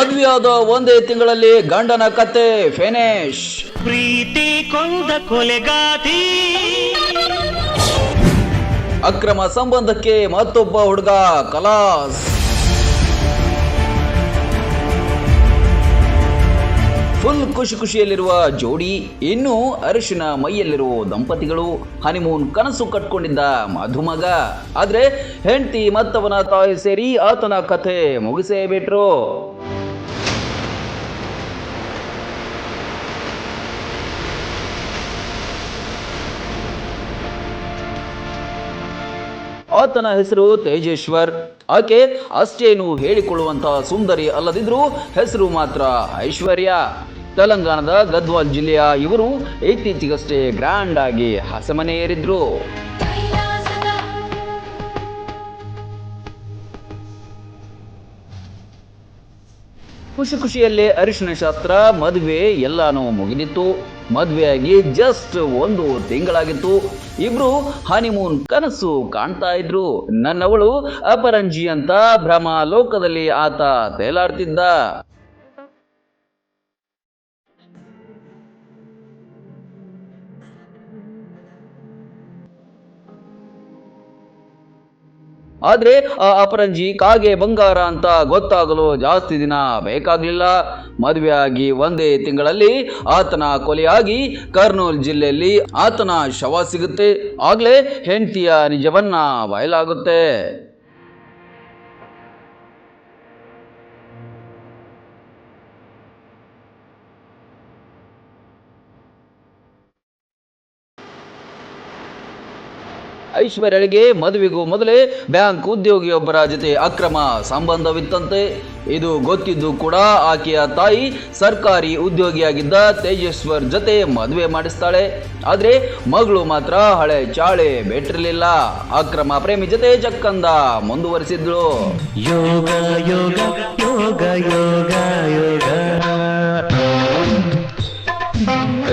ಮದುವೆಯಾದ ಒಂದೇ ತಿಂಗಳಲ್ಲಿ ಗಂಡನ ಕತೆ ಫಿನಿಶ್. ಪ್ರೀತಿ ಕೊಂದ ಕೊಲೆಗಾತಿ. ಅಕ್ರಮ ಸಂಬಂಧಕ್ಕೆ ಮತ್ತೊಬ್ಬ ಹುಡುಗ ಖಲಾಸ್. ಫುಲ್ ಖುಷಿಯಲ್ಲಿರುವ ಜೋಡಿ, ಇನ್ನು ಅರಿಶಿನ ಮೈಯಲ್ಲಿರುವ ದಂಪತಿಗಳು, ಹನಿಮೂನ್ ಕನಸು ಕಟ್ಕೊಂಡಿದ್ದ ಮಧುಮಗ. ಆದ್ರೆ ಹೆಂಡತಿ ಮತ್ತವನ ತಾಯಿ ಸೇರಿ ಆತನ ಕಥೆ ಮುಗಿಸೇ ಬಿಟ್ರು. ಆತನ ಹೆಸರು ತೇಜೇಶ್ವರ್. ಆಕೆ ಅಷ್ಟೇನು ಹೇಳಿಕೊಳ್ಳುವಂತಹ ಸುಂದರಿ ಅಲ್ಲದಿದ್ರು ಹೆಸರು ಮಾತ್ರ ಐಶ್ವರ್ಯ. ತೆಲಂಗಾಣದ ಗದ್ವಾಲ್ ಜಿಲ್ಲೆಯ ಇವರು ಇತ್ತೀಚೆಗಷ್ಟೇ ಗ್ರ್ಯಾಂಡ್ ಆಗಿ ಹಸೆಮಣೆ ಏರಿದ್ರು. ಖುಷಿಯಲ್ಲೇ ಅರಿಶಿನ ಶಾಸ್ತ್ರ, ಮದುವೆ ಎಲ್ಲಾನು ಮುಗಿದಿತ್ತು. ಮದುವೆಯಾಗಿ ಜಸ್ಟ್ 1 ತಿಂಗಳಾಗಿತ್ತು. ಇಬ್ರು ಹನಿಮೂನ್ ಕನಸು ಕಾಣ್ತಾ ಇದ್ರು. ನನ್ನವಳು ಅಪರಂಜಿ ಅಂತ ಭ್ರಮ ಲೋಕದಲ್ಲಿ ಆತ ತೇಲಾಡ್ತಿದ್ದ. ಆದ್ರೆ ಆ ಅಪರಂಜಿ ಕಾಗೆ ಬಂಗಾರ ಅಂತ ಗೊತ್ತಾಗಲು ಜಾಸ್ತಿ ದಿನ ಬೇಕಾಗ್ಲಿಲ್ಲ. ಮದುವೆಯಾಗಿ 1 ತಿಂಗಳಲ್ಲಿ ಆತನ ಕೊಲೆಯಾಗಿ ಕರ್ನೂಲ್ ಜಿಲ್ಲೆಯಲ್ಲಿ ಆತನ ಶವ ಸಿಗುತ್ತೆ. ಆಗ್ಲೇ ಹೆಂಡತಿಯ ನಿಜವನ್ನ ಬಯಲಾಗುತ್ತೆ. ಐಶ್ವರ್ಯಳಿಗೆ ಮದುವೆಗೂ ಮೊದಲೇ ಬ್ಯಾಂಕ್ ಉದ್ಯೋಗಿಯೊಬ್ಬರ ಜೊತೆ ಅಕ್ರಮ ಸಂಬಂಧವಿತ್ತಂತೆ. ಇದು ಗೊತ್ತಿದ್ದು ಕೂಡ ಆಕೆಯ ತಾಯಿ ಸರ್ಕಾರಿ ಉದ್ಯೋಗಿಯಾಗಿದ್ದ ತೇಜೇಶ್ವರ್ ಜೊತೆ ಮದುವೆ ಮಾಡಿಸ್ತಾಳೆ. ಆದ್ರೆ ಮಗಳು ಮಾತ್ರ ಹಳೆ ಚಾಳೆ ಬಿಟ್ಟಿರಲಿಲ್ಲ. ಅಕ್ರಮ ಪ್ರೇಮಿ ಜೊತೆ ಚಕ್ಕಂದ ಮುಂದುವರಿಸಿದ್ಳು. ಯೋಗ ಯೋಗ ಯೋಗ ಯೋಗ ಯೋಗ.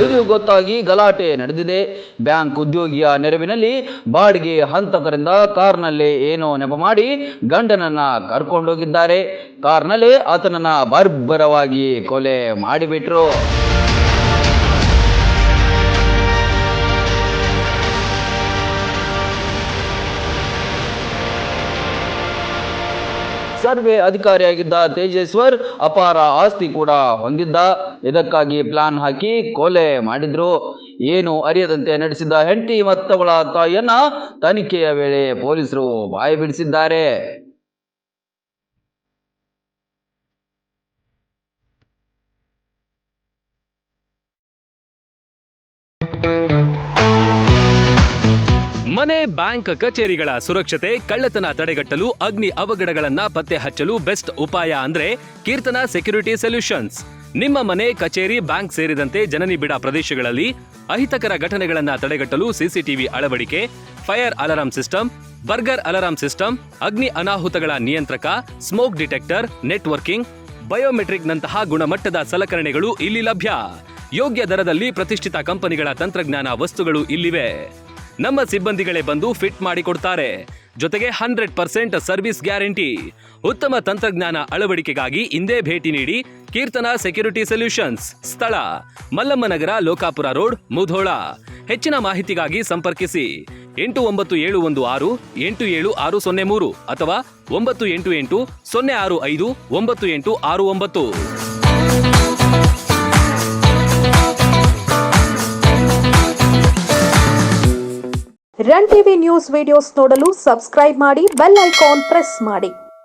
ಇದು ಗೊತ್ತಾಗಿ ಗಲಾಟೆ ನಡೆದಿದೆ. ಬ್ಯಾಂಕ್ ಉದ್ಯೋಗಿಯ ನೆರವಿನಲ್ಲಿ ಬಾಡಿಗೆ ಹಂತಕರಿಂದ ಕಾರ್ನಲ್ಲಿ ಏನೋ ನೆಪ ಮಾಡಿ ಗಂಡನನ್ನ ಕರ್ಕೊಂಡೋಗಿದ್ದಾರೆ. ಕಾರ್ನಲ್ಲಿ ಆತನನ್ನ ಬರ್ಬರವಾಗಿ ಕೊಲೆ ಮಾಡಿಬಿಟ್ರು. ಸರ್ವೆ ಅಧಿಕಾರಿಯಾಗಿದ್ದ ತೇಜೇಶ್ವರ್ ಅಪಾರ ಆಸ್ತಿ ಕೂಡ ಹೊಂದಿದ್ದ. ಇದಕ್ಕಾಗಿ ಪ್ಲಾನ್ ಹಾಕಿ ಕೊಲೆ ಮಾಡಿದ್ರು. ಏನು ಅರಿಯದಂತೆ ನಡೆಸಿದ ಹೆಂಡತಿ ಮತ್ತವಳ ತಾಯಿಯನ್ನ ತನಿಖೆಯ ವೇಳೆ ಪೊಲೀಸರು ಬಾಯಿ ಬಿಡಿಸಿದ್ದಾರೆ. ಮನೆ, ಬ್ಯಾಂಕ್, ಕಚೇರಿಗಳ ಸುರಕ್ಷತೆ, ಕಳ್ಳತನ ತಡೆಗಟ್ಟಲು, ಅಗ್ನಿ ಅವಘಡಗಳನ್ನ ಪತ್ತೆ ಹಚ್ಚಲು ಬೆಸ್ಟ್ ಉಪಾಯ ಅಂದ್ರೆ ಕೀರ್ತನ ಸೆಕ್ಯೂರಿಟಿ ಸೊಲ್ಯೂಷನ್ಸ್. ನಿಮ್ಮ ಮನೆ, ಕಚೇರಿ, ಬ್ಯಾಂಕ್ ಸೇರಿದಂತೆ ಜನನಿಬಿಡ ಪ್ರದೇಶಗಳಲ್ಲಿ ಅಹಿತಕರ ಘಟನೆಗಳನ್ನ ತಡೆಗಟ್ಟಲು ಸಿಸಿಟಿವಿ ಅಳವಡಿಕೆ, fire alarm system, burger alarm system, ಅಗ್ನಿ ಅನಾಹುತಗಳ ನಿಯಂತ್ರಕ, ಸ್ಮೋಕ್ ಡಿಟೆಕ್ಟರ್, ನೆಟ್ವರ್ಕಿಂಗ್, ಬಯೋಮೆಟ್ರಿಕ್ ನಂತಹ ಗುಣಮಟ್ಟದ ಸಲಕರಣೆಗಳು ಇಲ್ಲಿ ಲಭ್ಯ. ಯೋಗ್ಯ ದರದಲ್ಲಿ ಪ್ರತಿಷ್ಠಿತ ಕಂಪನಿಗಳ ತಂತ್ರಜ್ಞಾನ ವಸ್ತುಗಳು ಇಲ್ಲಿವೆ. ನಮ್ಮ ಸಿಬ್ಬಂದಿಗಳೇ ಬಂದು ಫಿಟ್ ಮಾಡಿಕೊಡ್ತಾರೆ. ಜೊತೆಗೆ 100% ಸರ್ವಿಸ್ ಗ್ಯಾರಂಟಿ. ಉತ್ತಮ ತಂತ್ರಜ್ಞಾನ ಅಳವಡಿಕೆಗಾಗಿ ಇಂದೇ ಭೇಟಿ ನೀಡಿ ಕೀರ್ತನ ಸೆಕ್ಯೂರಿಟಿ ಸೊಲ್ಯೂಷನ್ಸ್. ಸ್ಥಳ ಮಲ್ಲಮ್ಮನಗರ, ಲೋಕಾಪುರ ರೋಡ್, ಮುಧೋಳ. ಹೆಚ್ಚಿನ ಮಾಹಿತಿಗಾಗಿ ಸಂಪರ್ಕಿಸಿ 8971687603 ಅಥವಾ 9880659869. ರನ್ ಟಿವಿ ನ್ಯೂಸ್ ವಿಡಿಯೋಸ್ ನೋಡಲು ಸಬ್ಸ್ಕ್ರೈಬ್ ಮಾಡಿ, ಬೆಲ್ ಐಕಾನ್ ಪ್ರೆಸ್ ಮಾಡಿ.